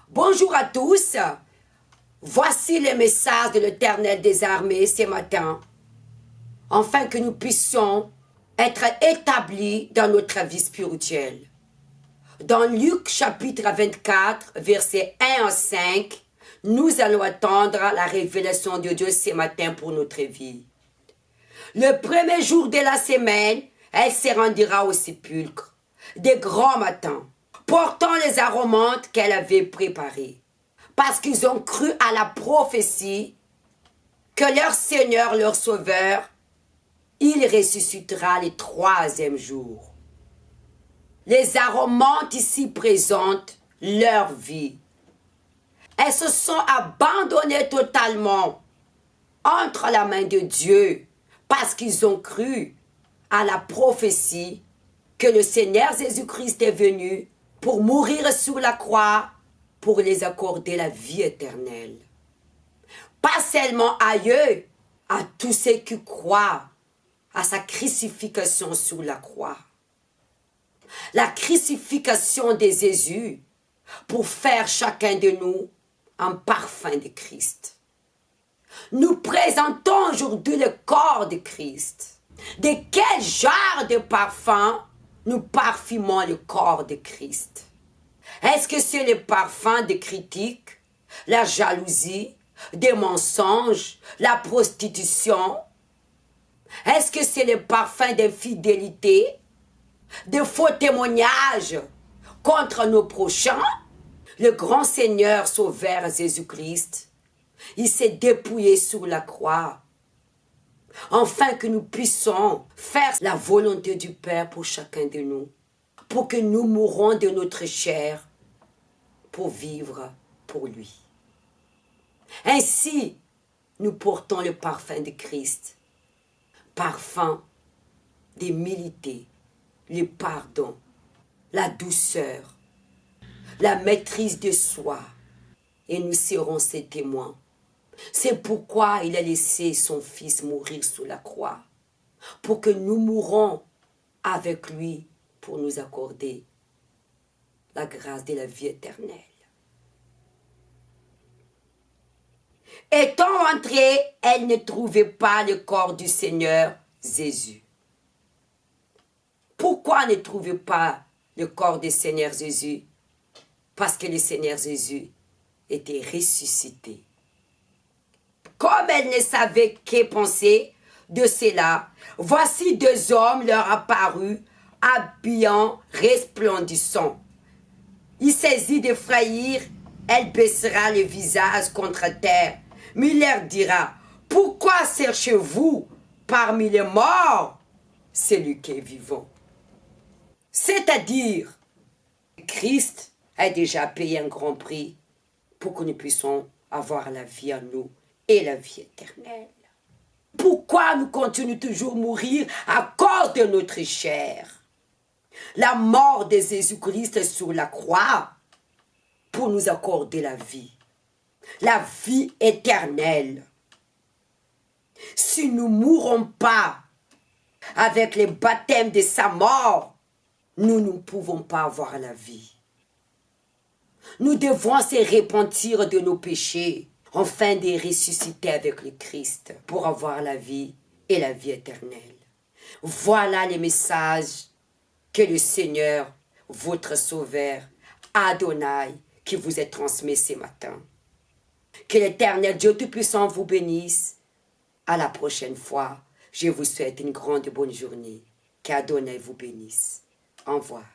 Bonjour à tous. Voici le message de l'Éternel des armées ce matin, afin que nous puissions être établis dans notre vie spirituelle. Dans Luc chapitre 24, versets 1 à 5, nous allons attendre la révélation de Dieu ce matin pour notre vie. Le premier jour de la semaine, elle se rendira au sépulcre, de grand matin, portant les aromates qu'elle avait préparés, parce qu'ils ont cru à la prophétie que leur Seigneur, leur Sauveur, il ressuscitera le troisième jour. Les aromates ici présentent leur vie. Elles se sont abandonnées totalement entre la main de Dieu parce qu'ils ont cru à la prophétie que le Seigneur Jésus-Christ est venu pour mourir sur la croix pour les accorder la vie éternelle. Pas seulement à eux, à tous ceux qui croient à sa crucifixion sur la croix. La crucifixion de Jésus pour faire chacun de nous un parfum de Christ. Nous présentons aujourd'hui le corps de Christ. De quel genre de parfum nous parfumons le corps de Christ? Est-ce que c'est le parfum de critique, la jalousie, des mensonges, la prostitution? Est-ce que c'est le parfum d'infidélité, de faux témoignages contre nos prochains? Le grand Seigneur Sauveur Jésus-Christ, il s'est dépouillé sur la croix, afin que nous puissions faire la volonté du Père pour chacun de nous, pour que nous mourons de notre chair, pour vivre pour lui. Ainsi, nous portons le parfum de Christ, parfum d'humilité, le pardon, la douceur, la maîtrise de soi, et nous serons ses témoins. C'est pourquoi il a laissé son Fils mourir sur la croix, pour que nous mourons avec lui, pour nous accorder la grâce de la vie éternelle. Étant entrée, elle ne trouvait pas le corps du Seigneur Jésus. Pourquoi ne trouvait pas le corps du Seigneur Jésus? Parce que le Seigneur Jésus était ressuscité. Comme elle ne savait que penser de cela, voici deux hommes leur apparus, habillants, resplendissants. Il saisit de frayir, elle baissera le visage contre terre, mais il leur dira, pourquoi cherchez-vous parmi les morts celui qui est vivant? C'est-à-dire, Christ a déjà payé un grand prix pour que nous puissions avoir la vie en nous et la vie éternelle. Pourquoi nous continuons toujours à mourir à cause de notre chair? La mort de Jésus-Christ sur la croix pour nous accorder la vie éternelle. Si nous ne mourons pas avec le baptême de sa mort, nous ne pouvons pas avoir la vie. Nous devons se repentir de nos péchés, afin de ressusciter avec le Christ pour avoir la vie et la vie éternelle. Voilà les messages que le Seigneur, votre Sauveur, Adonai, qui vous est transmis ce matin. Que l'Éternel Dieu Tout-Puissant vous bénisse. À la prochaine fois, je vous souhaite une grande bonne journée. Qu'Adonai vous bénisse. Au revoir.